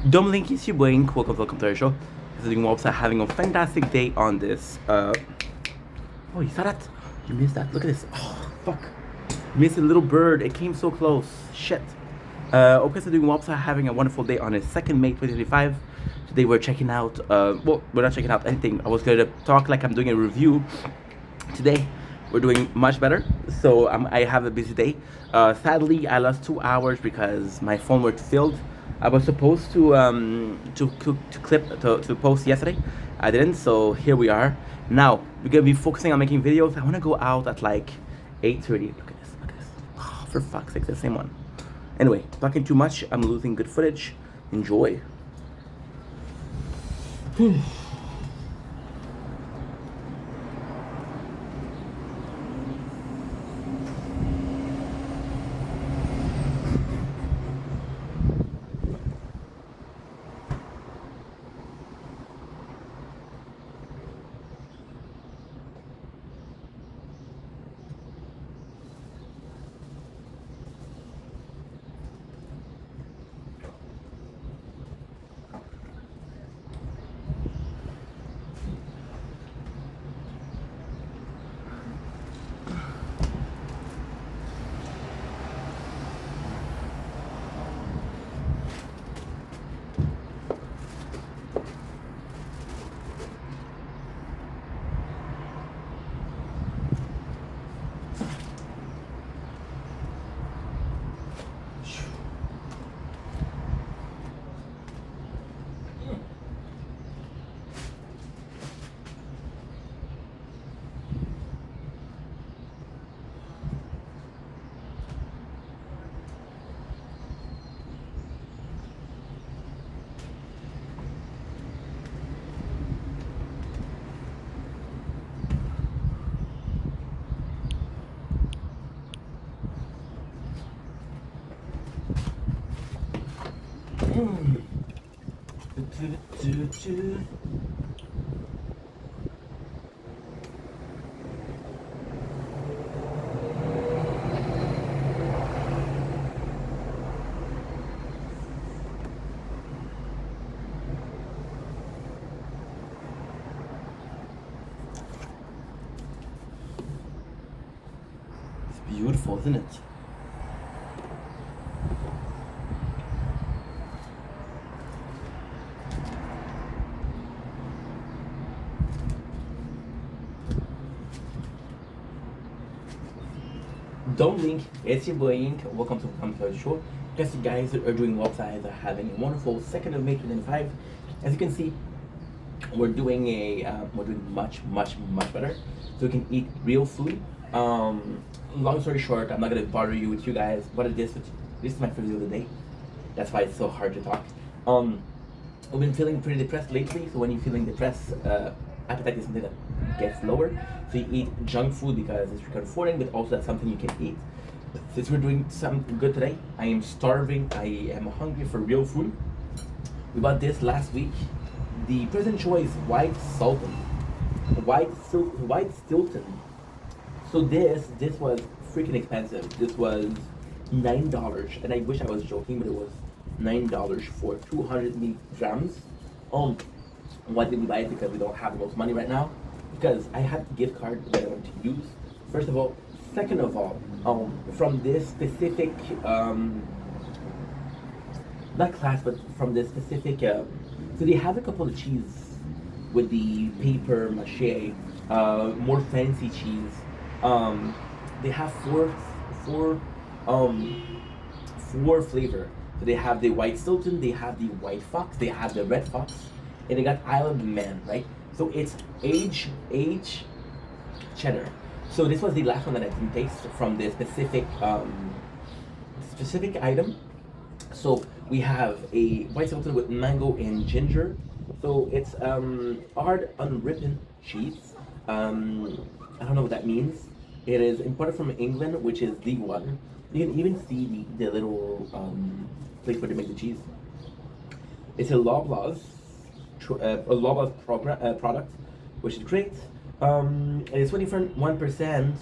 Domlink is your Blink. Welcome to our show. Visiting website, having a fantastic day on this. Oh, you saw that? You missed that. Look at this. Oh, fuck. You missed a little bird. It came so close. Shit. Okay, so doing website, having a wonderful day on the 2nd May 2025. Today we're checking out. Well, we're not checking out anything. I was gonna talk like I'm doing a review. Today we're doing much better. So I have a busy day. Sadly, I lost 2 hours because my phone was filled. I was supposed to post yesterday. I didn't, so here we are. Now we're gonna be focusing on making videos. I want to go out at like 8:30. Look at this. Look at this. Oh, for fuck's sake, the same one. Anyway, talking too much. I'm losing good footage. Enjoy. It's beautiful, isn't it? Domlink, it's your boy. Welcome to the show. Guess you guys are doing well. Guys are having a wonderful 2nd of May 2025. As you can see, we're doing much better. So we can eat real food. Long story short, I'm not gonna bother you with you guys. But this is my first video of the day. That's why it's so hard to talk. I've been feeling pretty depressed lately. So when you're feeling depressed, appetite is something that gets lower. So you eat junk food because it's comforting, but also that's something you can eat. Since we're doing something good today, I am starving. I am hungry for real food. We bought this last week. The present choice White Sultan, White Stilton. So this was freaking expensive. This was $9, and I wish I was joking, but it was $9 for 200 grams. Why did we buy it? Because we don't have the most money right now. Because I had a gift card that I want to use. First of all, second of all, from this specific not class, but from this specific. So they have a couple of cheese with the paper mache, more fancy cheese. They have four flavor. So they have the White Stilton, they have the White Fox, they have the Red Fox, and they got Isle of Man, right? So it's age cheddar. So this was the last one that I can taste from the specific item. So we have a White Stilton with mango and ginger. So it's hard unripened cheese. I don't know what that means. It is imported from England, which is the one. You can even see the little place where they make the cheese. It's a Loblaws product, which is great. It's 21%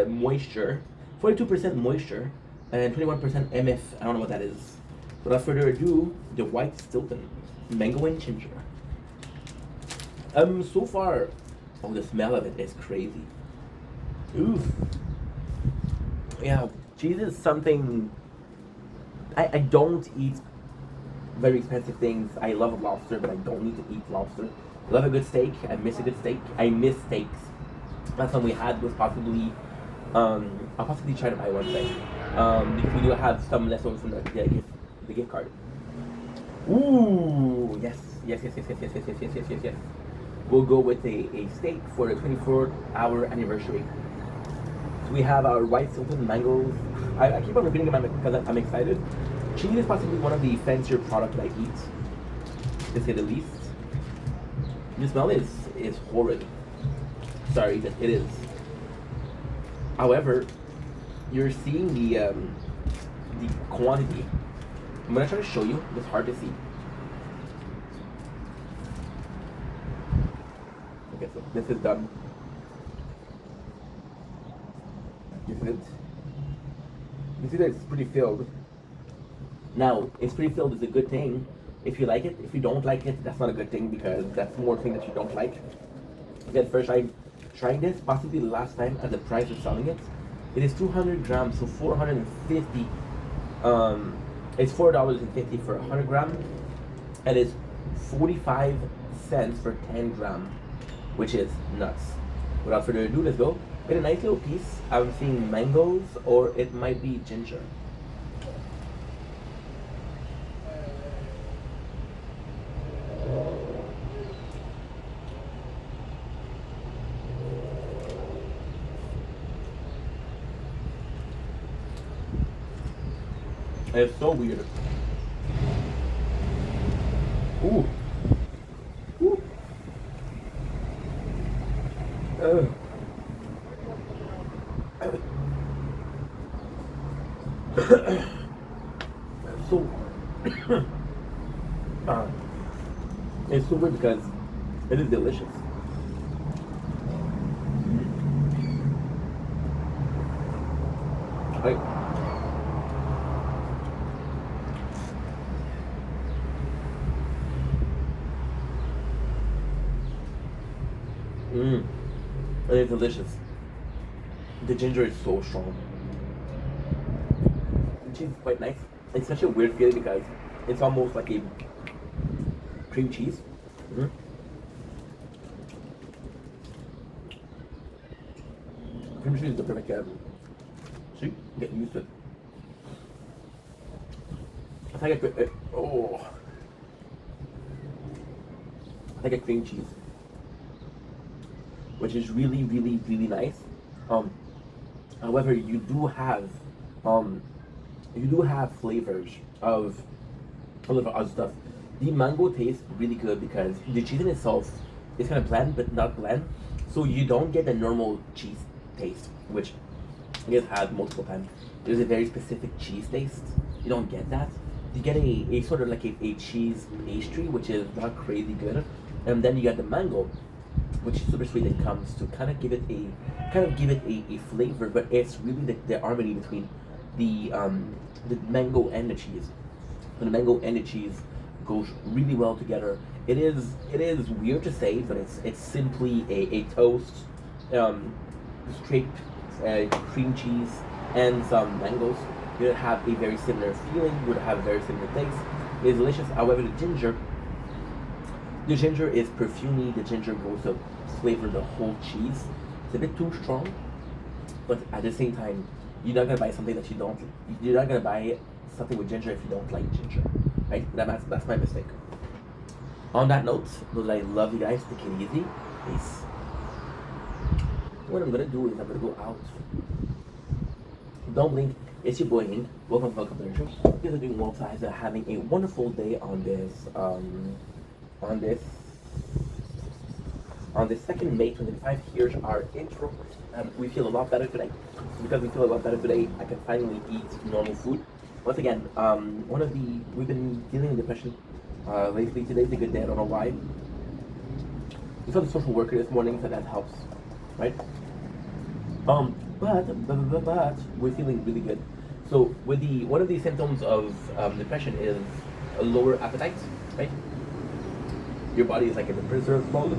moisture, 42% moisture, and 21% MF. I don't know what that is. Without further ado, the white Stilton, mango and ginger. So far, oh, the smell of it is crazy. Oof. Yeah, cheese is something I don't eat very expensive things. I love lobster, but I don't need to eat lobster. I love a good steak. I miss a good steak. I miss steaks. Last time we had was possibly, I'll possibly try to buy one today. Because we do have some leftovers from the gift card. Ooh, yes, yes, yes, yes, yes, yes, yes, yes, yes, yes, yes, yes. We'll go with a steak for the 24th-hour anniversary. So we have our white Stilton mangoes. I keep on repeating them because I'm excited. Cheese is possibly one of the fancier products I eat, to say the least. The smell is horrid. Sorry, but it is. However, you're seeing the quantity. I'm gonna try to show you. It's hard to see. Okay, so this is done. You see it? You see that it's pretty filled. Now, it's pretty filled is a good thing if you like it. If you don't like it, that's not a good thing because that's more thing that you don't like. Again, first I'm trying this, possibly the last time at the price of selling it. It is 200 grams, so 450. It's $4.50 for 100 grams, and it's 45 cents for 10 grams, which is nuts. Without further ado, let's go. With a nice little piece, I'm seeing mangoes, or it might be ginger. It's so weird. Ooh. Ooh. So it's so weird because it is delicious. It is delicious. The ginger is so strong. The cheese is quite nice. It's such a weird feeling because it's almost like a cream cheese. Cream cheese is the perfect see, get used to it. I think I think a cream cheese, which is really, really, really nice. However, you do have flavors of a lot of other stuff. The mango tastes really good because the cheese in itself is kind of bland, but not bland. So you don't get the normal cheese taste, which I guess had multiple times. There's a very specific cheese taste. You don't get that. You get a sort of like a cheese pastry, which is not crazy good, and then you get the mango, which is super sweet and comes to kind of give it a flavor, but it's really the harmony between the mango and the cheese. And the mango and the cheese goes really well together. It is weird to say, but it's simply a toast, straight cream cheese and some mangoes. You would have a very similar feeling. You would have a very similar taste. It is delicious. However, the ginger is perfumey. The ginger goes to flavor the whole cheese. It's a bit too strong, but at the same time, you're not gonna buy something that you don't. You're not gonna buy something with ginger if you don't like ginger, right? That's my mistake. On that note, those I love you guys. Take it easy. Peace. What I'm gonna do is I'm gonna go out. Don't blink. It's your boy Hank. Welcome to the show. You guys are doing well, guys. Are having a wonderful day on this on this 2nd May 2025. Here's our intro. We feel a lot better today. Because we feel a lot better today, I can finally eat normal food. Once again, we've been dealing with depression lately. Today's a good day. I don't know why. We saw the social worker this morning, so that helps, right? But we're feeling really good. So with one of the symptoms of depression is a lower appetite, right? Your body is like in the preserve mode,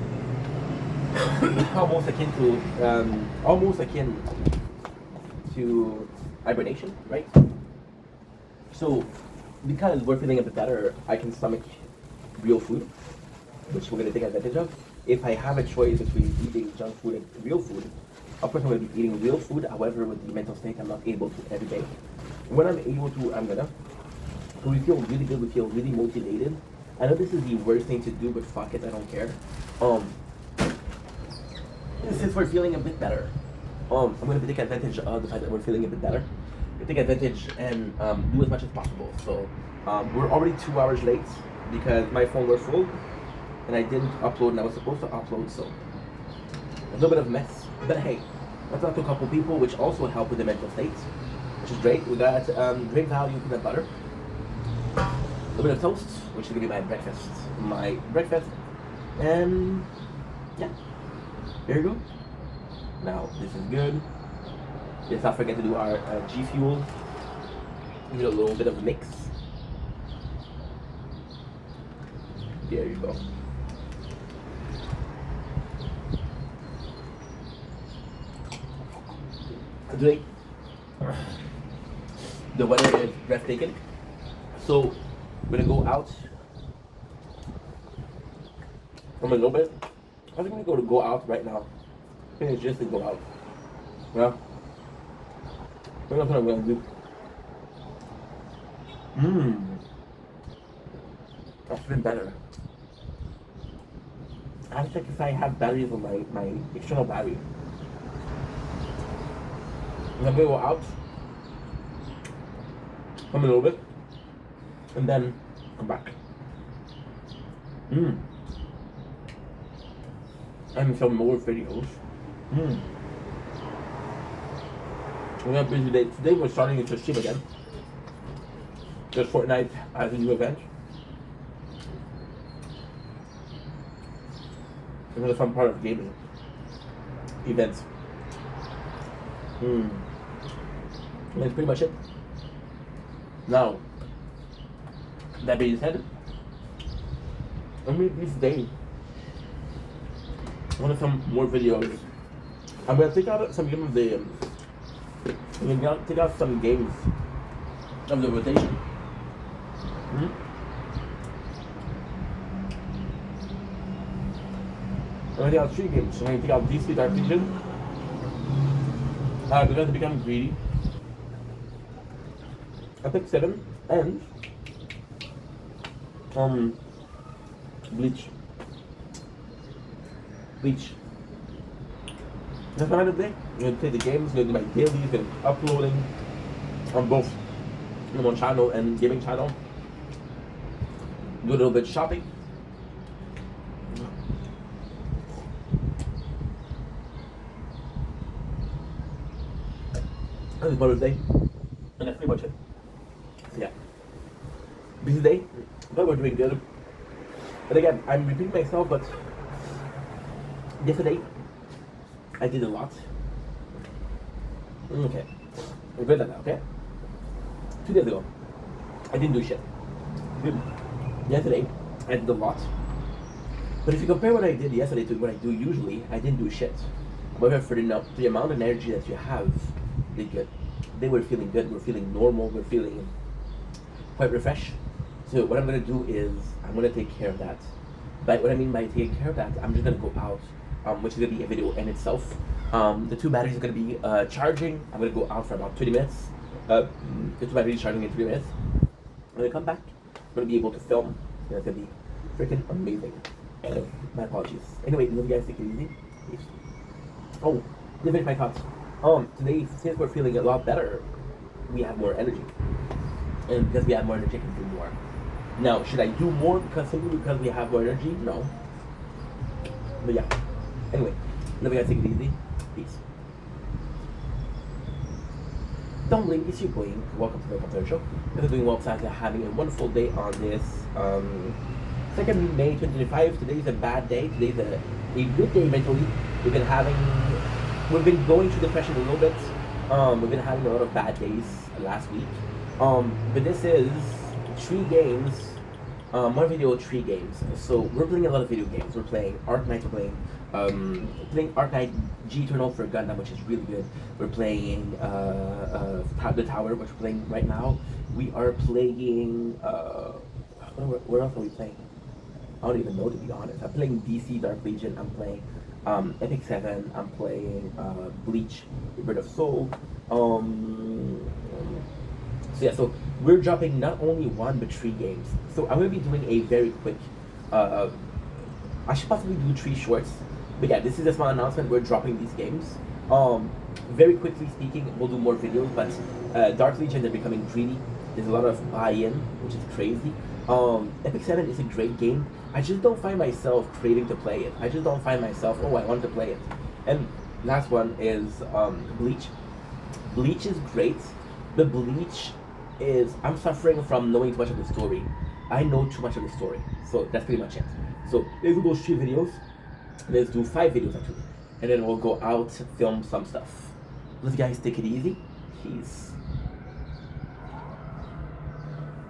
almost akin to hibernation, right? So, because we're feeling a bit better, I can stomach real food, which we're gonna take advantage of. If I have a choice between eating junk food and real food, of course I'm gonna be eating real food. However, with the mental state, I'm not able to every day. When I'm able to, I'm gonna. So we feel really good. We feel really motivated. I know this is the worst thing to do, but fuck it, I don't care. Since we're feeling a bit better, I'm gonna take advantage of the fact that we're feeling a bit better. Take advantage and do as much as possible. So we're already 2 hours late because my phone was full and I didn't upload and I was supposed to upload, so a little bit of mess. But hey, I talked to a couple people which also help with the mental state, which is great. We got great value peanut butter, a little bit of toast, which is gonna be my breakfast. And yeah, here you go. Now this is good. Let's not forget to do our G Fuel. Give it a little bit of a mix. There you go. Today, the weather is breathtaking. So, we're gonna go out from a little bit. I think we're gonna go out right now. I think it's just to go out. Yeah. That's what I'm gonna do. That's been better. I have to check if I have batteries on my external battery. And I'm gonna go out, come a little bit, and then come back. And some more videos. We have a busy day. Today we're starting into stream again. Just Fortnite as a new event. Another fun part of gaming events. That's pretty much it. Now, that being said, I'm gonna do today one of some more videos. I'm gonna take out some of the I'm gonna take out some games of the rotation. I'm gonna take out 3 games. I'm gonna take out DC Dark Legion. Because to become greedy. I picked 7 and Bleach. That's the end of the day. I'm gonna play the games, I'm gonna do my dailies, and uploading on both one channel and gaming channel. Do a little bit of shopping. This is Mother's Day, and that's pretty much it. So yeah, busy day, but we're doing good. And again, I'm repeating myself, but yesterday I did a lot. Okay, we're good at that. Okay, 2 days ago I didn't do shit. Yesterday I did a lot. But if you compare what I did yesterday to what I do usually, I didn't do shit. However, for the amount of energy that you have, they good. They were feeling good. We're feeling normal. We're feeling quite refreshed. So what I'm gonna do is I'm gonna take care of that. But what I mean by taking care of that, I'm just gonna go out, which is gonna be a video in itself. The 2 batteries are gonna be charging. I'm gonna go out for about 20 minutes. The 2 batteries charging in 3 minutes. I'm gonna come back. I'm gonna be able to film. It's gonna be freaking amazing. My apologies. Anyway, love you guys. Take it easy. Peace. Oh, to finish my thoughts. Today, since we're feeling a lot better, we have more energy. And because we have more energy, I can do more. Now, should I do more simply because we have more energy? No. But yeah. Anyway, love you guys. Take it easy. Peace. Dumbling, it's your boy. Welcome to the Computer Show. We're doing well, besides having a wonderful day on this 2nd May 2025. Today's a bad day. Today's a good day mentally. We've been going through depression a little bit. We've been having a lot of bad days last week. But this is 3 games More video, 3 games. So we're playing a lot of video games. We're playing Arknight. We're playing Arknight G Eternal for Gundam, which is really good. We're playing the Tower, which we're playing right now. We are playing. Where else are we playing? I don't even know, to be honest. I'm playing DC Dark Legion. I'm playing Epic 7. I'm playing Bleach, Rebirth of Soul. So yeah, so we're dropping not only 1 but 3 games. So I'm gonna be doing a very quick. I should possibly do 3 shorts, but yeah, this is a small announcement. We're dropping these games. Very quickly speaking, we'll do more videos. But Dark Legion, they're becoming greedy. There's a lot of buy-in, which is crazy. Epic 7 is a great game. I just don't find myself craving to play it. I just don't find myself, oh, I want to play it. And last one is Bleach. Bleach is great, but Bleach is, I'm suffering from knowing too much of the story. I know too much of the story, so that's pretty much it. So let's do those 3 videos. Let's do 5 videos actually, and then we'll go out, film some stuff. Let's guys take it easy. Peace.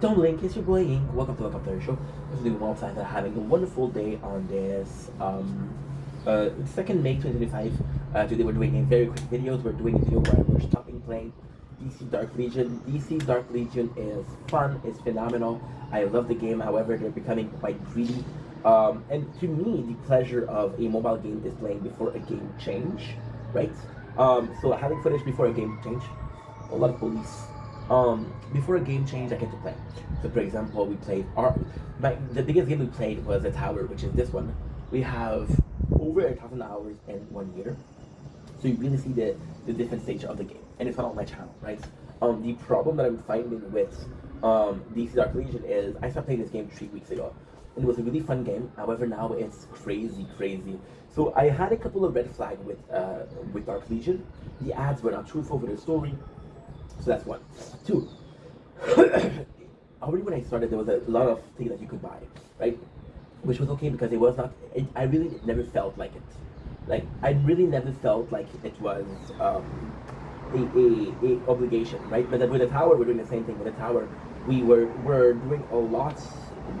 Don't blink, it's your boy Ink. Welcome to the Welcome Show. This is the website that having a wonderful day on this 2nd May 2025. Today we're doing a very quick videos. We're doing a video where we're stopping playing DC Dark Legion. DC Dark Legion is fun, it's phenomenal. I love the game, however, they're becoming quite greedy. And to me, the pleasure of a mobile game is playing before a game change, right? So having footage before a game change, a lot of police. Before a game change, I get to play. So for example, we played the biggest game we played was the Tower, which is this one. We have over 1,000 hours in 1 year. So you really see the different stage of the game. And it's not on my channel, right? The problem that I'm finding with DC Dark Legion is I started playing this game 3 weeks ago. And it was a really fun game. However, now it's crazy. So I had a couple of red flags with Dark Legion. The ads were not truthful with the story. So that's 1. 2. Already when I started, there was a lot of things that you could buy, right? Which was okay because it was not. I really never felt like it. Like I really never felt like it was a obligation, right? But then with the Tower, we're doing the same thing. With the Tower, we're doing a lot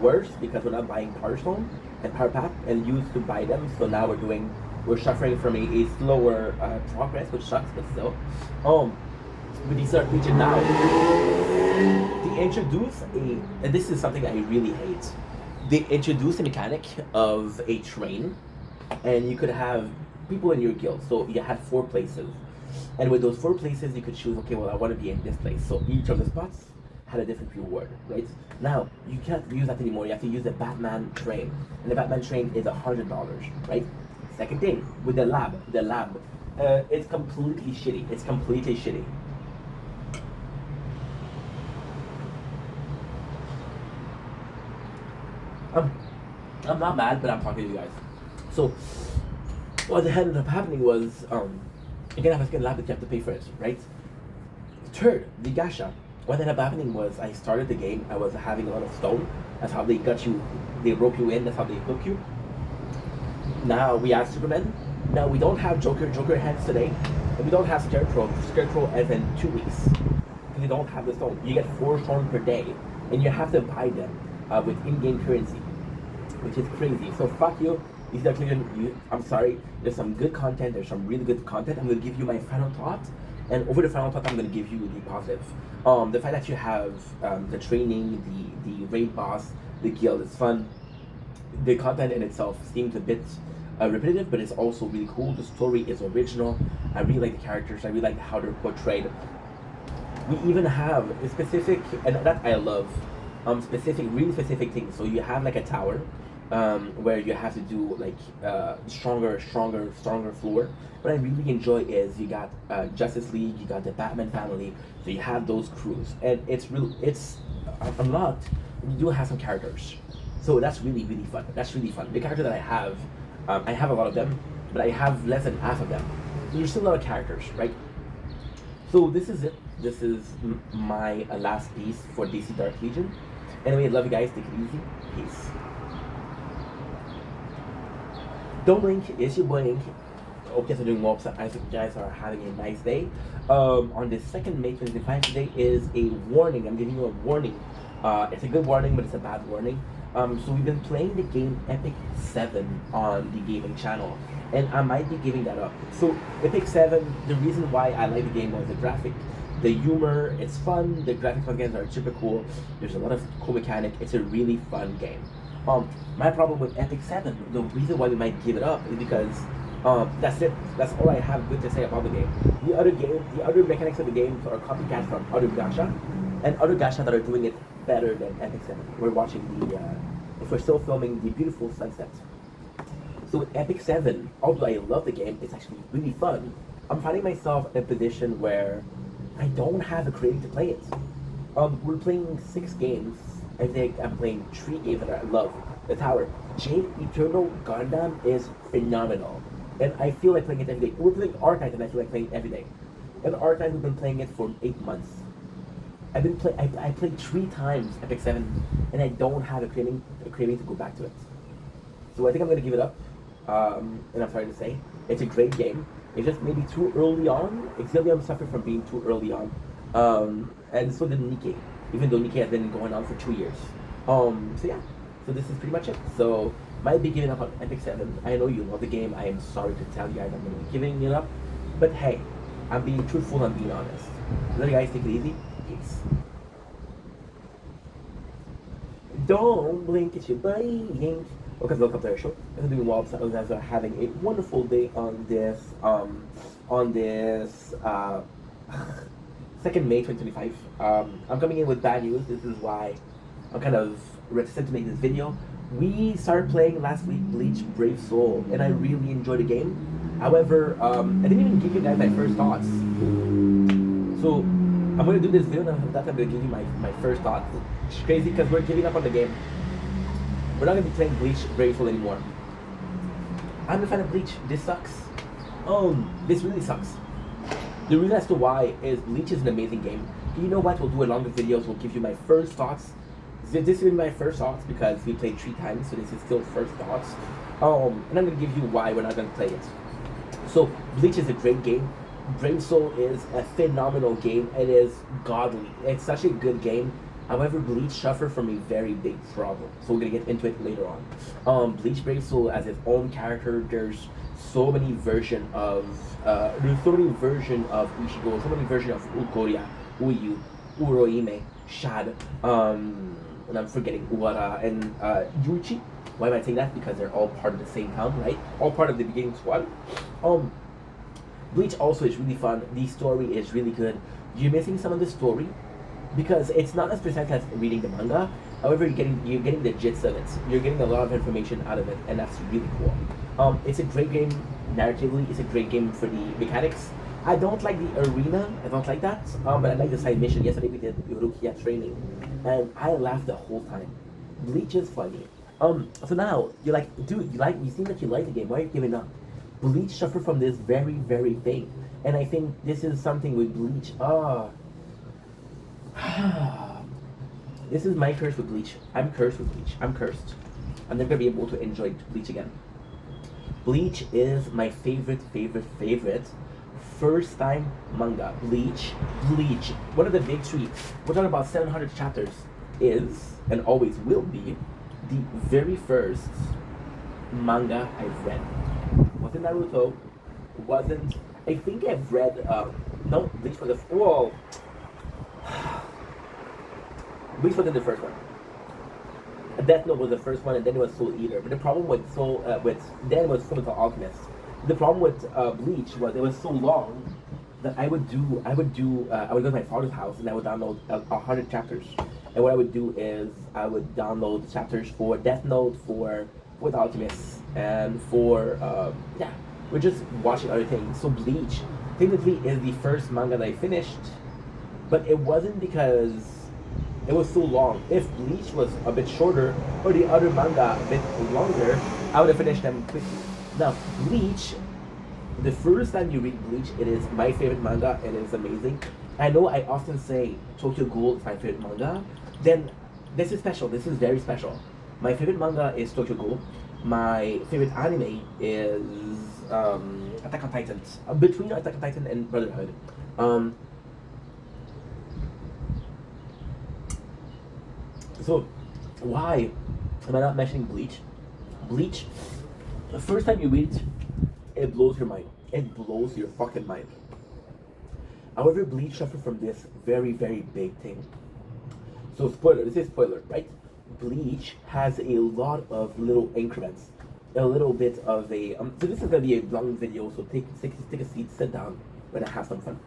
worse because we're not buying Power Stone and Power Pack and used to buy them. So now we're suffering from a slower progress, which sucks, but still. With the Dark Legion now, they introduce and this is something I really hate. They introduce a mechanic of a train, and you could have people in your guild. So you had 4 places, and with those 4 places, you could choose. Okay, well, I want to be in this place. So each of the spots had a different reward, right? Now you can't use that anymore. You have to use the Batman train, and the Batman train is $100, right? Second thing with the lab, it's completely shitty. It's completely shitty. I'm not mad, but I'm talking to you guys. So, what ended up happening was, again, I was getting lab, but you have to pay for it, right? Third, the gacha. What ended up happening was, I started the game, I was having a lot of stone. That's how they got you, they rope you in, that's how they hook you. Now we have Superman. Now we don't have Joker hands today. And we don't have Scarecrow as in 2 weeks. Because we don't have the stone. You get 4 stone per day. And you have to buy them with in-game currency, which is crazy. So fuck you. I'm sorry. There's some good content. There's some really good content. I'm gonna give you my final thought, and over the final thought, I'm gonna give you the positive. The fact that you have the training, the raid boss, the guild is fun. The content in itself seems a bit repetitive, but it's also really cool. The story is original. I really like the characters. I really like how they're portrayed. We even have a specific, and that I love. Really specific things. So you have like a tower, where you have to do like stronger floor. What I really enjoy is you got Justice League, you got the Batman family, so you have those crews, and it's unlocked. You do have some characters, so that's really fun. That's really fun. The character that I have a lot of them, but I have less than half of them. So there's still a lot of characters, right? So this is it. This is my last piece for DC Dark Legion. Anyway, I love you guys. Take it easy. Peace. Don't blink. It's your boy Ink. Hope you guys are doing well. I hope you guys are having a nice day. On the 2nd May 2025, today is a warning. I'm giving you a warning. It's a good warning, but it's a bad warning. So we've been playing the game Epic 7 on the gaming channel, and I might be giving that up. So Epic 7, the reason why I like the game was the graphic, the humor, it's fun, the graphics again are super cool, there's a lot of cool mechanic, it's a really fun game. My problem with Epic 7, the reason why we might give it up is because that's it. That's all I have good to say about the game. The other mechanics of the game are copycats from other gacha, and other gacha that are doing it better than Epic 7. We're watching if we're still filming the beautiful sunset. So with Epic 7, although I love the game, it's actually really fun. I'm finding myself in a position where I don't have a creative to play it. We're playing 6 games. I think I'm playing 3 games that I love. The Tower. Jade Eternal Gundam is phenomenal. And I feel like playing it every day. We're playing Archive and I feel like playing it every day. And Archive, we've been playing it for 8 months. I played 3 times Epic 7 and I don't have a craving to go back to it. So I think I'm gonna give it up. And I'm sorry to say, it's a great game. It's just maybe too early on. Exilium suffered from being too early on. And so did Nikkei, even though Nikkei has been going on for 2 years. So yeah, so this is pretty much it. So might be giving up on Epic 7. I know you love the game. I am sorry to tell you guys I'm going to be giving it up. But hey, I'm being truthful, I'm being honest. Let you guys take it easy. Peace. Don't blink, it's your blink. Okay, welcome to our show. I'm doing well. So you guys are having a wonderful day on this 2nd May 2025. I'm coming in with bad news. This is why I'm kind of reticent to make this video. We started playing last week Bleach Brave Soul, and I really enjoyed the game. However, I didn't even give you guys my first thoughts. So I'm going to do this video, and that's I'm going to give you my first thoughts. It's crazy because we're giving up on the game. We're not going to be playing Bleach Brave Soul anymore. I'm a fan of Bleach. This sucks. This really sucks. The reason as to why is Bleach is an amazing game. You know what? We'll do a longer videos. We'll give you my first thoughts. This is my first thoughts because we played 3 times, so this is still first thoughts. And I'm going to give you why we're not going to play it. So, Bleach is a great game. Brave Soul is a phenomenal game. It is godly. It's such a good game. However, Bleach suffered from a very big problem. So we're going to get into it later on. Bleach Brave Soul has its own character. There's so many versions of Ichigo, so many versions of Ulkoria, Uyu, Urohime, Shad, and I'm forgetting Uara and Yuichi. Why am I saying that? Because they're all part of the same town, right? All part of the beginning squad. Bleach also is really fun. The story is really good. You're missing some of the story because it's not as precise as reading the manga. However, you're getting the gist of it. You're getting a lot of information out of it, and that's really cool. It's a great game narratively. It's a great game for the mechanics. I don't like the arena. I don't like that. But I like the side mission. Yesterday we did Urukia training, and I laughed the whole time. Bleach is funny. So now you're like, dude, you seem like you like the game. Why are you giving up? Bleach suffered from this very, very thing, and I think this is something with Bleach. This is my curse with Bleach. I'm cursed with Bleach. I'm cursed. I'm never gonna be able to enjoy Bleach again. Bleach is my favorite first time manga. Bleach. One of the big 3. We're talking about 700 chapters. Is and always will be the very first manga I've read. Wasn't Naruto. Wasn't. I think I've read. No, Bleach was the. Whoa. Bleach wasn't the first one. Death Note was the first one, and then it was Soul Eater. But the problem with then was Fullmetal Alchemist. The problem with Bleach was it was so long that I would go to my father's house and I would download 100 chapters. And what I would do is I would download chapters for Death Note, for with Alchemist, and for we're just watching other things. So Bleach technically is the first manga that I finished, but it wasn't because it was so long. If Bleach was a bit shorter or the other manga a bit longer, I would have finished them quickly. Now, Bleach, the first time you read Bleach, it is my favorite manga. It is amazing. I know I often say Tokyo Ghoul is my favorite manga. Then this is special. This is very special. My favorite manga is Tokyo Ghoul. My favorite anime is Attack on Titan. Between Attack on Titan and Brotherhood. So, why Am I not mentioning Bleach? Bleach, the first time you read it, it blows your mind. It blows your fucking mind. However, Bleach suffered from this very, very big thing. So spoiler, this is spoiler, right? Bleach has a lot of little increments, a little bit of a. So this is gonna be a long video, so take a seat, sit down, we're gonna have some fun.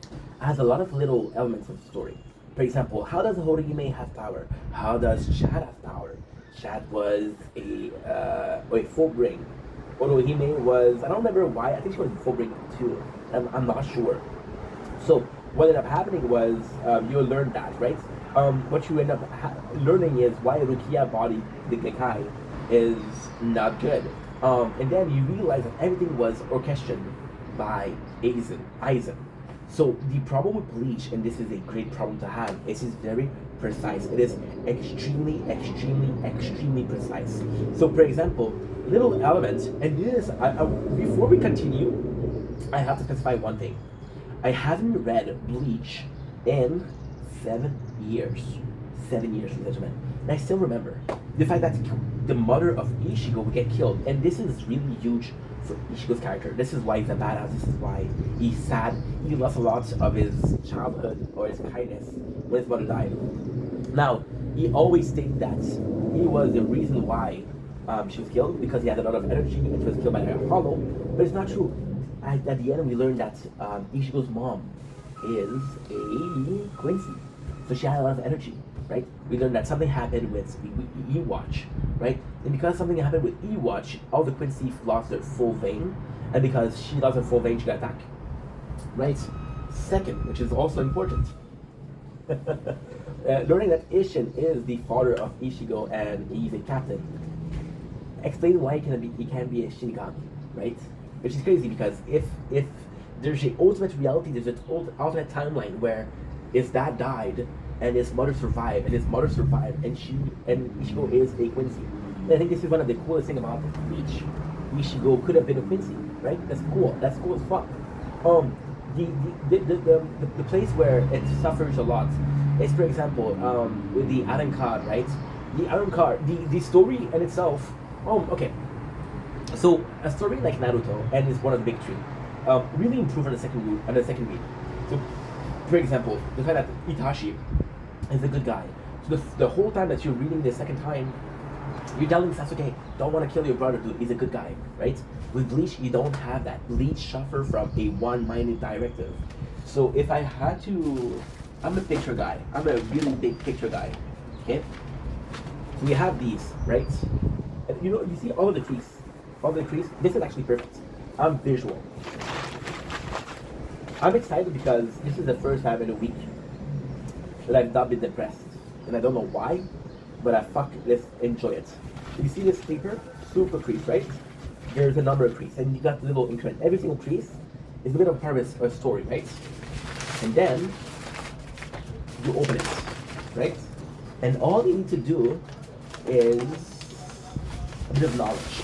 It has a lot of little elements of the story. For example, how does Horihime have power? How does Chad have power? Chad was a full brain. Horihime was, I don't remember why, I think she was full brain too. I'm not sure. So what ended up happening was you learn that, right? What you end up learning is why Rukia body, the Gekai, is not good. And then you realize that everything was orchestrated by Aizen. So the problem with Bleach, and this is a great problem to have, is it's very precise. It is extremely, extremely, extremely precise. So for example, little elements, and this, before we continue, I have to specify one thing. I haven't read Bleach in 7 years. 7 years, ladies and gentlemen. And I still remember the fact that the mother of Ichigo would get killed. And this is really huge for Ichigo's character. This is why he's a badass. This is why he's sad. He lost a lot of his childhood or his kindness when his mother died. Now, he always thinks that he was the reason why she was killed, because he had a lot of energy and she was killed by a hollow. But it's not true. At the end, we learned that Ichigo's mom is a Quincy. So she had a lot of energy, right? We learned that something happened with Ewatch, right? And because something happened with Ewatch, all the Quincy lost their full vein. And because she lost her full vein, she got attacked, right? Second, which is also important, learning that Ishin is the father of Ichigo and he's a captain. Explain why he can't be a Shinigami, right? Which is crazy, because if there's an ultimate reality, there's an alternate timeline where his dad died and his mother survived, and Ichigo is a Quincy. And I think this is one of the coolest things about Bleach. Ichigo could have been a Quincy, right? That's cool. That's cool as fuck. The place where it suffers a lot is, for example, with the Arrancar, right? The Arrancar, the story in itself. Okay. So a story like Naruto, and is one of the big three, really improved on the second read. So, for example, the fact that Itachi is a good guy. So the whole time that you're reading the second time, you're telling Sasuke, don't want to kill your brother, dude. He's a good guy, right? With Bleach, you don't have that. Bleach suffer from a one-minded directive. So if I had to, I'm a picture guy. I'm a really big picture guy. Okay. So we have these, right? And you see all of the trees. All the trees. This is actually perfect. I'm visual. I'm excited because this is the first time in a week that I've not been depressed. And I don't know why, but let's enjoy it. You see this paper? Super crease, right? There's a number of crease, and you got little increment. Every single crease is a bit of a part of a story, right? And then you open it, right? And all you need to do is a bit of knowledge.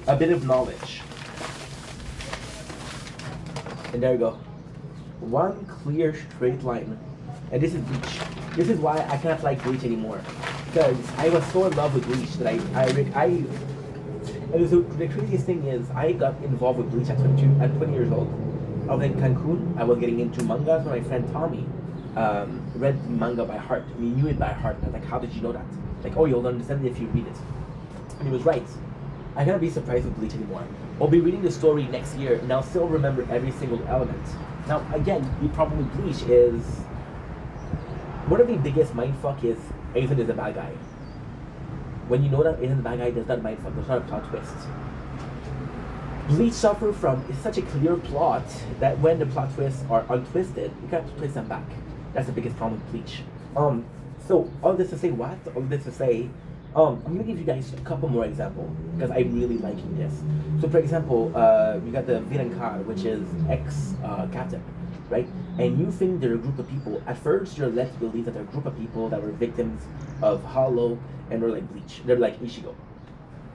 A bit of knowledge. And there you go. One clear straight line. And this is Bleach. This is why I can't like Bleach anymore. Because I was so in love with Bleach that and so the craziest thing is I got involved with Bleach at 20 years old. I was in Cancun. I was getting into mangas when my friend Tommy read manga by heart. He knew it by heart. And I was like, how did you know that? Like, oh, you'll understand it if you read it. And he was right. I cannot be surprised with Bleach anymore. I'll be reading the story next year, and I'll still remember every single element. Now, again, the problem with Bleach is one of the biggest mindfuck is Aizen is a bad guy. When you know that Aizen is a bad guy, there's not a mindfuck, there's not a plot twist. Bleach suffer from such a clear plot that when the plot twists are untwisted, you can't twist them back. That's the biggest problem with Bleach. So all this to say what? All this to say, I'm gonna give you guys a couple more examples because I'm really liking this. So for example, we got the Virankar, which is ex-captain, right? And you think they're a group of people. At first, you're led to believe that they're a group of people that were victims of Hollow and they're like Bleach. They're like Ichigo.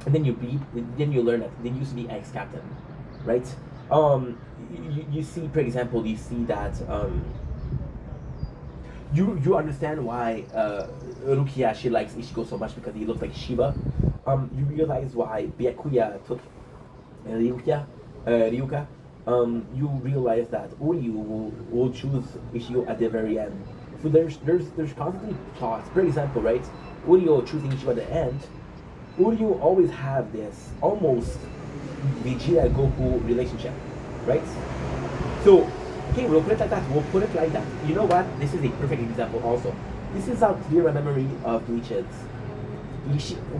And then you learn that they used to be ex-captain, right? You see, for example, you see that You understand why Rukia she likes Ichigo so much because he looks like Shiba. You realize why Byakuya took Ryuka. You realize that Uryu will choose Ichigo at the very end. So there's constantly plots. For example, right? Uryu choosing Ichigo at the end. Uryu always have this almost Vegeta Goku relationship, right? So, okay, we'll put it like that. We'll put it like that. You know what? This is a perfect example also. This is how clear my memory of Bleach is.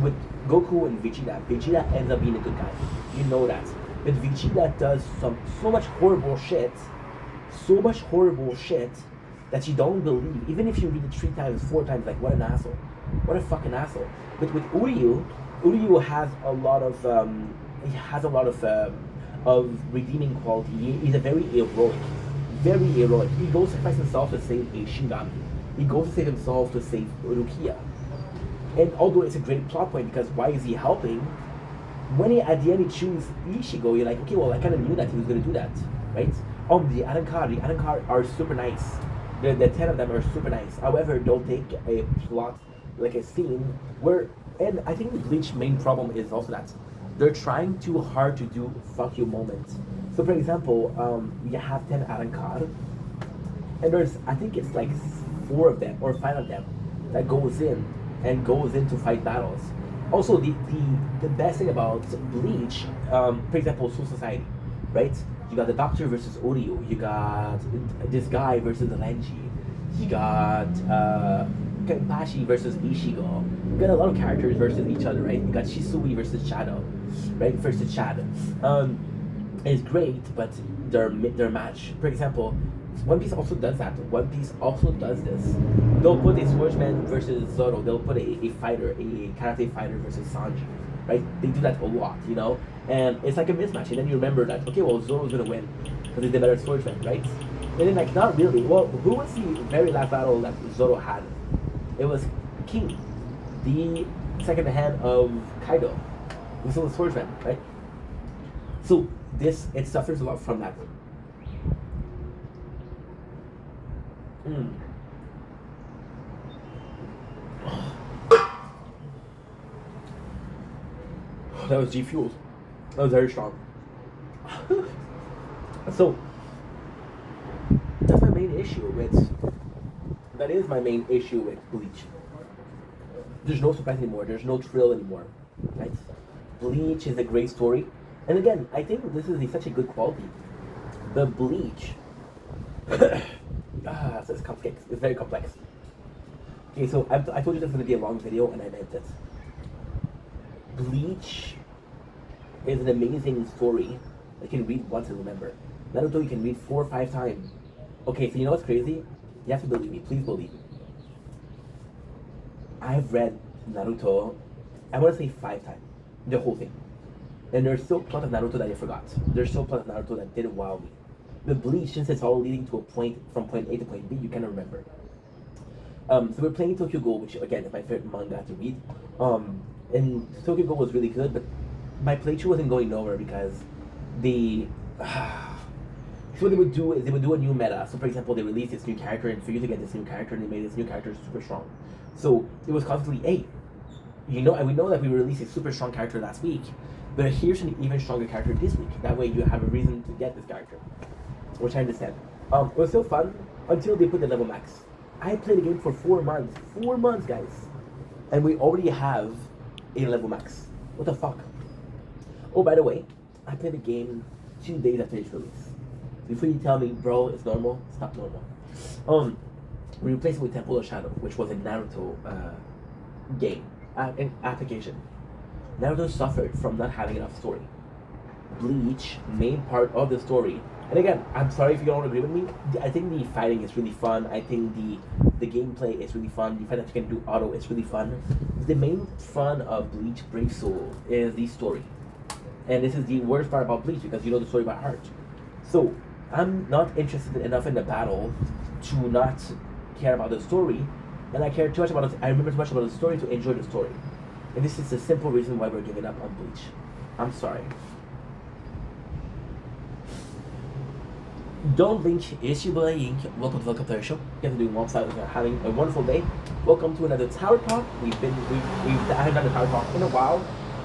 With Goku and Vegeta, Vegeta ends up being a good guy. You know that. But Vegeta does so much horrible shit that you don't believe. Even if you read it 3 times, 4 times, like what an asshole. What a fucking asshole. But with Uryu has a lot of redeeming quality. He's a very heroic. He goes to sacrifice himself to save a Shinigami. He goes to save himself to save Rukia. And although it's a great plot point because why is he helping? When he at the end he chooses Ichigo, you're like, okay, well I kind of knew that he was gonna do that, right? The Arankar are super nice. The 10 of them are super nice. However, they'll take a plot like a scene where, and I think the Bleach main problem is also that they're trying too hard to do fuck you moments. So for example, you have 10 Arankar, and there's I think it's like 4 of them or 5 of them that goes in to fight battles. Also, the best thing about Bleach, for example, Soul Society, right? You got the Doctor versus Oreo. You got this guy versus Renji. You got Kenpachi versus Ishigo. You got a lot of characters versus each other, right? You got Shisui versus Shadow, right? Versus Chad. It's great, but their match. For example, One Piece also does that. One Piece also does this. They'll put a swordsman versus Zoro. They'll put a fighter, a karate fighter versus Sanji, right? They do that a lot, you know? And it's like a mismatch. And then you remember that, okay, well, Zoro's gonna win because he's the better swordsman, right? And then, like, not really. Well, who was the very last battle that Zoro had? It was King, the second hand of Kaido, who's still a swordsman, right? So, it suffers a lot from that. Mm. That was G Fueled. That was very strong. So that's my main issue with. That is my main issue with Bleach. There's no surprise anymore. There's no thrill anymore. Right? Bleach is a great story, and again, I think this is such a good quality. The Bleach. So it's complex. It's very complex. Okay, so I told you this was gonna be a long video, and I meant it. Bleach is an amazing story that you can read once and remember. Naruto you can read 4 or 5 times. Okay, so you know what's crazy? You have to believe me. Please believe me. I've read Naruto, I want to say 5 times. The whole thing. And there's still plot of Naruto that I forgot. There's still plot of Naruto that didn't wow me. The Bleach, since it's all leading to a point from point A to point B, you cannot remember. So we're playing Tokyo Ghoul, which again is my favorite manga to read. And Tokyo Ghoul was really good, but my playthrough wasn't going nowhere because the so what they would do is they would do a new meta. So for example, they released this new character, and for you to get this new character, they made this new character super strong. So it was constantly, hey, you know, and we know that we released a super strong character last week, but here's an even stronger character this week. That way you have a reason to get this character, which I understand. It was still fun until they put the level max. I played the game for 4 months. 4 months, guys. And we already have a level max. What the fuck? Oh, by the way, I played the game 2 days after its release. Before you tell me, bro, it's normal, it's not normal. We replaced it with Temple of Shadow, which was a Naruto game, application. Naruto suffered from not having enough story. Bleach, main part of the story. And again, I'm sorry if you don't agree with me. I think the fighting is really fun. I think the gameplay is really fun. The fact that you can do auto is really fun. The main fun of Bleach Brave Soul is the story. And this is the worst part about Bleach because you know the story by heart. So, I'm not interested enough in the battle to not care about the story. And I care too much about it. I remember too much about the story to enjoy the story. And this is the simple reason why we're giving up on Bleach. I'm sorry. Don't blink, it's your boy Ink. Welcome to the Player Show. You guys are doing well, so having a wonderful day. Welcome to another Tower Talk. I haven't done a Tower Talk in a while,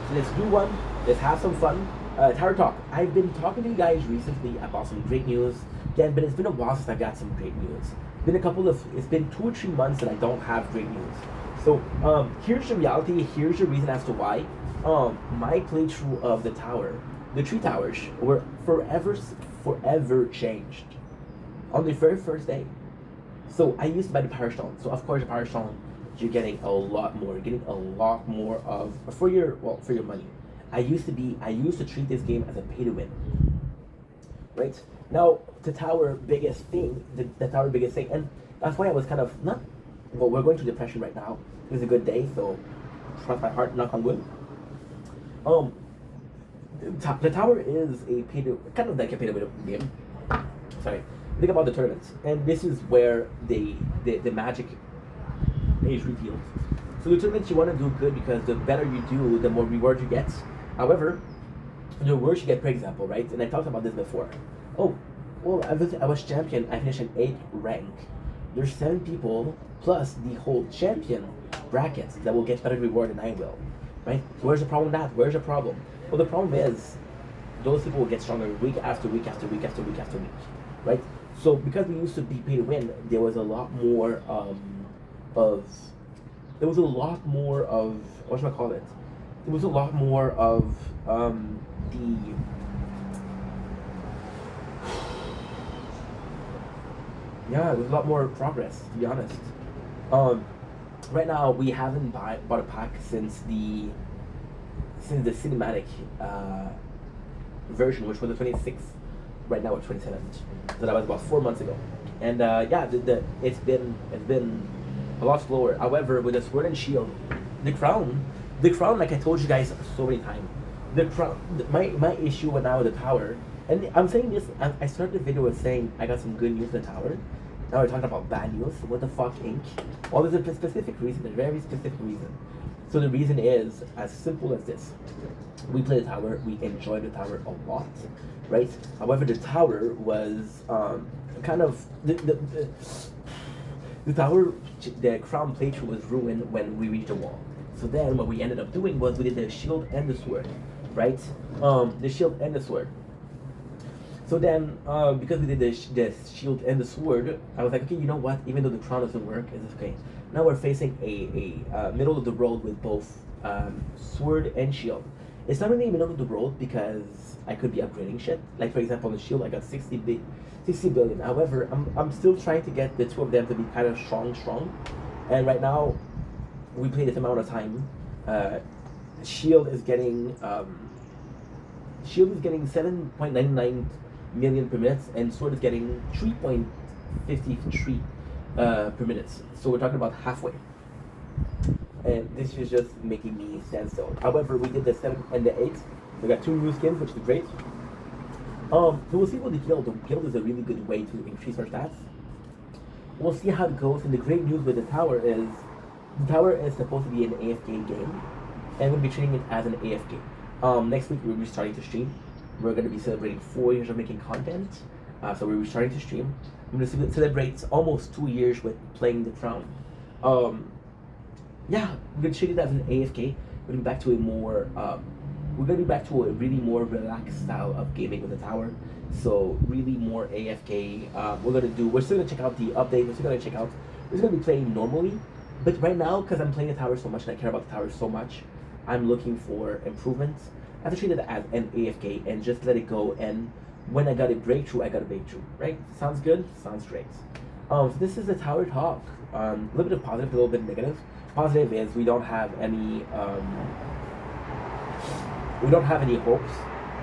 so let's do one. Let's have some fun. Tower Talk. I've been talking to you guys recently about some great news. Again, but it's been a while since I got some great news. It's been 2 or 3 months that I don't have great news. So here's the reality. Here's the reason as to why. My playthrough of the tower, the 3 towers, were forever changed on the very first day. So I used to buy the Power Stone. So of course the Power Stone, you're getting a lot more. You're getting a lot more of for your money. I used to treat this game as a pay to win. Right? Now the tower biggest thing, and that's why I was kind of not. Well, we're going through depression right now. It was a good day, so cross my heart, knock on wood. Um, the tower is a pay to kind of like a pay to win game. Sorry. Think about the tournaments, and this is where the magic is revealed. So the tournaments you want to do good because the better you do, the more reward you get. However, the worse you get, for example, right? And I talked about this before. Oh, well, I was champion. I finished an 8th rank. There's 7 people plus the whole champion brackets that will get better reward than I will, right? So where's the problem with that? Where's the problem? Well, the problem is those people will get stronger week after week after week after week after week, right? So because we used to be pay to win, there was a lot more of what should I call it? There was a lot more of the yeah, there's a lot more progress, to be honest. Right now we haven't bought a pack since the cinematic version, which was the 26th. Right now it's 27th. So that was about 4 months ago. And yeah, it's been a lot slower. However, with the Sword and Shield, the crown, like I told you guys so many times, the crown. My issue with now with the tower, and I'm saying this. I started the video with saying I got some good news in the tower. Now we're talking about bad news. What the fuck, Ink? Well, there's a specific reason, a very specific reason. So the reason is as simple as this: we play the tower, we enjoy the tower a lot, right? However, the tower was kind of the tower, the crown playthrough was ruined when we reached the wall. So then what we ended up doing was we did the shield and the sword, right? The shield and the sword. So then, because we did the shield and the sword, I was like, okay, you know what? Even though the crown doesn't work, it's okay. Now we're facing a middle of the road with both sword and shield. It's not really middle of the road because I could be upgrading shit. Like for example, on the shield, I got 60 billion. However, I'm still trying to get the 2 of them to be kind of strong. And right now, we play this amount of time. Shield is getting 7.99 million per minute, and sword is getting 3.53 per minute. So we're talking about halfway. And this is just making me stand still. However, we did the 7th and the 8th. We got 2 new skins, which is great. So we'll see what the guild. The guild is a really good way to increase our stats. We'll see how it goes. And the great news with the tower is supposed to be an AFK game, and we'll be treating it as an AFK. Next week we'll be starting to stream. We're going to be celebrating 4 years of making content. So we'll be starting to stream. I'm going to celebrate almost 2 years with playing the crown. Yeah, we're going to treat it as an AFK. We're going to be back to a more really more relaxed style of gaming with the tower. So really more AFK. We're still gonna check out the update. We're still gonna be playing normally. But right now, because I'm playing the tower so much and I care about the tower so much, I'm looking for improvements. I have to treat it as an AFK and just let it go. And when I got a breakthrough, right? Sounds good? Sounds great. So this is the tower talk. A little bit of positive, a little bit negative. Positive is we don't have any hopes.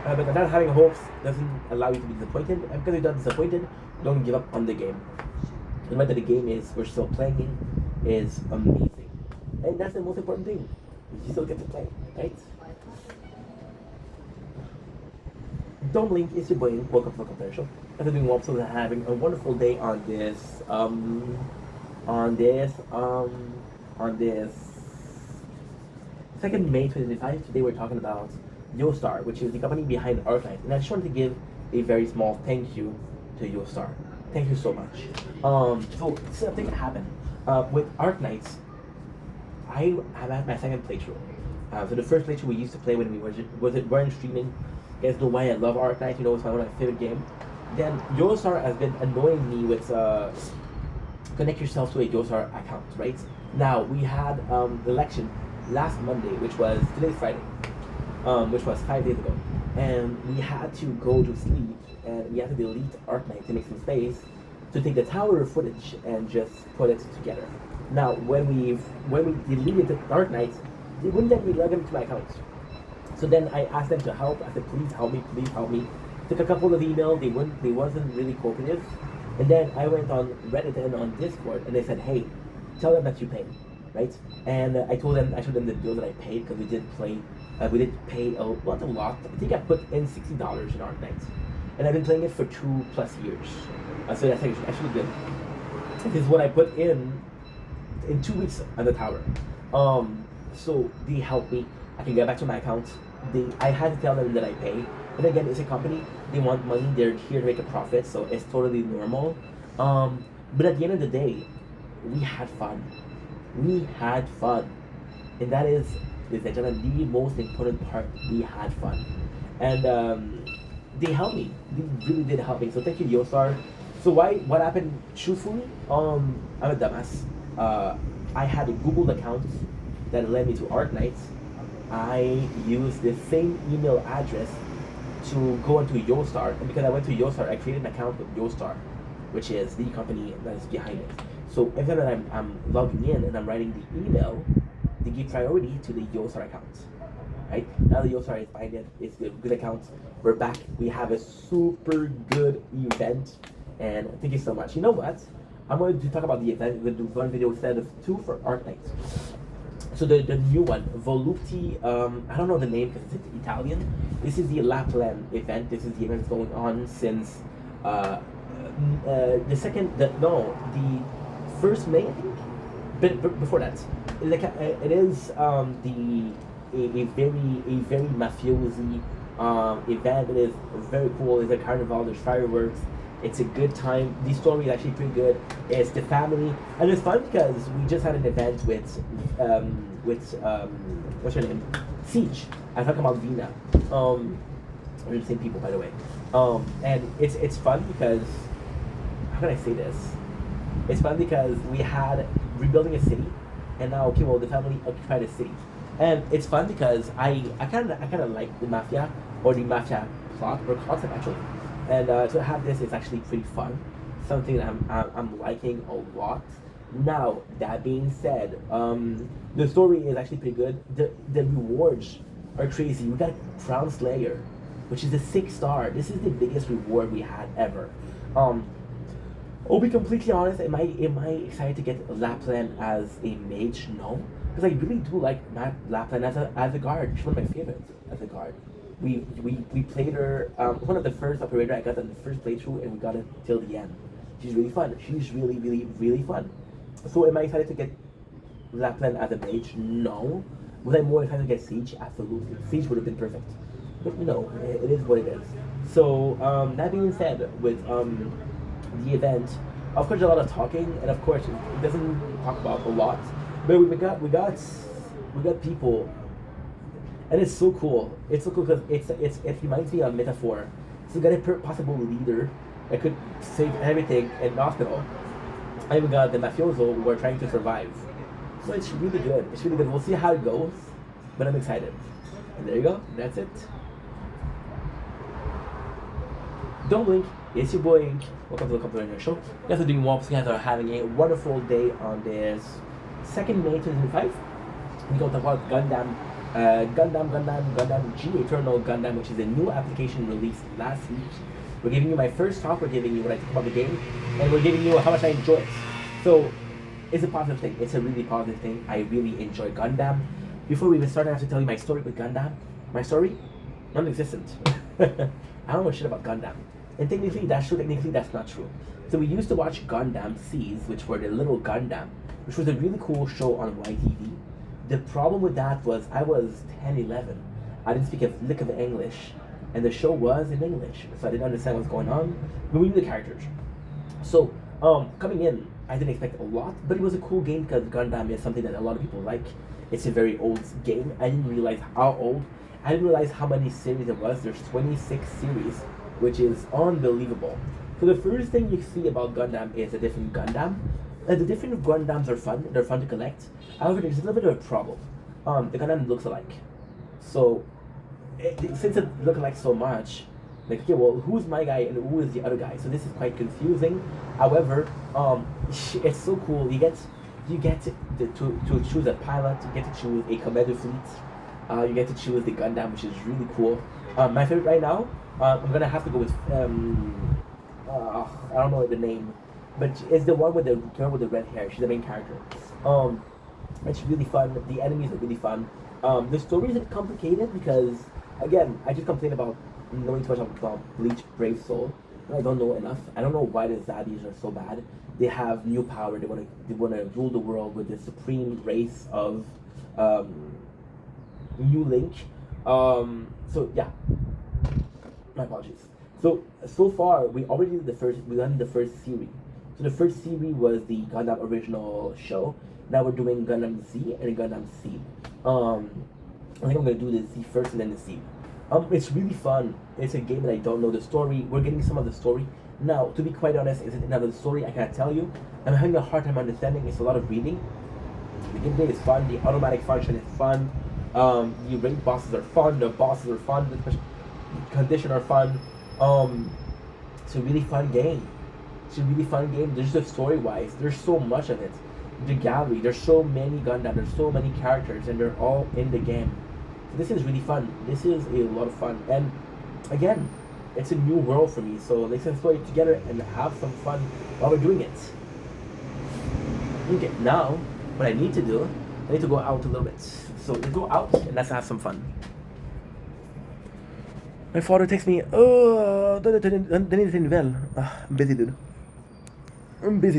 But not having hopes doesn't allow you to be disappointed. And because you're not disappointed, don't give up on the game. The fact that the game we're still playing is amazing. And that's the most important thing. You still get to play, right? Don't blink, it's your boy. Welcome to the Player Show. After doing well, so we're having a wonderful day on this 2nd May 2025. Today we're talking about YoStar, which is the company behind Arknight. And I just wanted to give a very small thank you to Yostar. Thank you so much. So something happened with Arc Knights. I'm at my second playthrough. So the first playthrough we used to play when we weren't streaming. You guys know why I love Arc Knight. You know, it's one of my favorite games. Then Yostar has been annoying me with connect yourself to a Yostar account, right? Now we had election last Monday, which was today's Friday, which was 5 days ago, and we had to go to sleep and we had to delete Arc Knight to make some space to take the tower footage and just put it together. Now when we deleted the Arc Knight, they wouldn't let me log into my account. So then I asked them to help. I said, please help me, please help me. Took a couple of emails, they wasn't really cooperative. And then I went on Reddit and on Discord and they said, hey, tell them that you pay, right? And I showed them the bill that I paid because we did pay not a lot. I think I put in $60 in Arc Knight. And I've been playing it for 2+ years. So that's actually good. This is what I put in 2 weeks on the tower. So they helped me. I can get back to my account. I had to tell them that I pay. But again, it's a company. They want money. They're here to make a profit, so it's totally normal. But at the end of the day, we had fun. We had fun, and that is the most important part. We had fun, and they helped me. They really did help me. So thank you, Yostar. So what happened? Truthfully, I'm a dumbass. I had a Google account that led me to Arc Knights. I used the same email address to go into Yostar, and because I went to Yostar, I created an account with Yostar, which is the company that is behind it. So every time that I'm logging in and I'm writing the email, they give priority to the Yostar account. Right? Now the Yostar is behind it, it's a good account. We're back. We have a super good event, and thank you so much. You know what? I'm going to talk about the event. We're going to do one video instead of two for Arc Knights. So the new one, Volupti, I don't know the name because it's Italian. This is the Lapland event. This is the event that's going on since the 1st May, I think. But before that, it is a very mafiosi event. It is very cool. It's a carnival. There's fireworks. It's a good time. The story is actually pretty good. It's the family, and it's fun because we just had an event with what's her name? Siege. I'm talking about Vina. We're the same people, by the way. And it's fun because, how can I say this? It's fun because we had rebuilding a city, and now the family occupied a city, and it's fun because I kind of like the mafia or the mafia plot or concept actually. And to have this is actually pretty fun, something that I'm liking a lot. Now, that being said, the story is actually pretty good. The rewards are crazy. We got Crown Slayer, which is a 6-star. This is the biggest reward we had ever. I'll be completely honest, am I excited to get Lapland as a mage? No. Because I really do like Lapland as a guard. She's one of my favorites as a guard. We played her, one of the first operator I got on the first playthrough, and we got it till the end. She's really fun. She's really, really, really fun. So am I excited to get Lapland as a mage? No. Was I more excited to get Siege? Absolutely. Siege would have been perfect. But it is what it is. So that being said, with the event, of course, there's a lot of talking, and of course, it doesn't talk about a lot. But we got people. And it's so cool. It's so cool because it reminds me of Metaphor. So we got a possible leader that could save everything in the hospital. And we got the mafioso who are trying to survive. So it's really good. It's really good. We'll see how it goes, but I'm excited. And there you go. That's it. Don't blink. It's your boy Ink. Welcome to the Computer Show. You guys are doing well. You guys are having a wonderful day on this 2nd May 2025. We go to talk about Gundam G Eternal Gundam, which is a new application released last week. We're giving you my first talk, we're giving you what I think about the game, and we're giving you how much I enjoy it. So, it's a positive thing. It's a really positive thing. I really enjoy Gundam. Before we even start, I have to tell you my story with Gundam. My story? Non-existent. I don't know shit about Gundam. And technically that's true, technically that's not true. So we used to watch Gundam Seas, which were the little Gundam, which was a really cool show on YTV. The problem with that was I was 10, 11. I didn't speak a lick of English. and the show was in English, so I didn't understand what's going on. But we knew the characters. So coming in, I didn't expect a lot, but it was a cool game because Gundam is something that a lot of people like. It's a very old game. I didn't realize how old. I didn't realize how many series there was. There's 26 series, which is unbelievable. So the first thing you see about Gundam is a different Gundam. The different Gundams are fun. They're fun to collect. However, there's a little bit of a problem. The Gundam looks alike. So since it looks alike so much, like, okay, well, who's my guy and who is the other guy? So this is quite confusing. However, it's so cool. You get to choose a pilot. You get to choose a commander fleet. You get to choose the Gundam, which is really cool. My favorite right now, I'm gonna have to go with I don't know the name, but it's the one with the girl with the red hair. She's the main character. It's really fun. The enemies are really fun. The story isn't complicated because, again, I just complain about knowing too much about Bleach Brave Soul. I don't know enough. I don't know why the Zaddies are so bad. They have new power. They wanna rule the world with the supreme race of New Link. So yeah, my apologies. So far we already did we done the first series. So the first series was the Gundam original show. Now we're doing Gundam Z and Gundam Seed. I think I'm gonna do the Z first and then the Seed. It's really fun. It's a game that I don't know the story. We're getting some of the story. Now, to be quite honest, is it another story? I can't tell you. I'm having a hard time understanding. It's a lot of reading. The gameplay is fun. The automatic function is fun. The raid bosses are fun. The bosses are fun. The condition are fun. It's a really fun game. It's a really fun game. There's just story-wise. There's so much of it. The gallery. There's so many Gundam. There's so many characters, and they're all in the game. So this is really fun. This is a lot of fun. And again, it's a new world for me. So let's explore it together and have some fun while we're doing it. Okay, now what I need to do, I need to go out a little bit. So let's go out and let's have some fun. My father texts me, oh, den är well. I'm busy dude. I'm busy.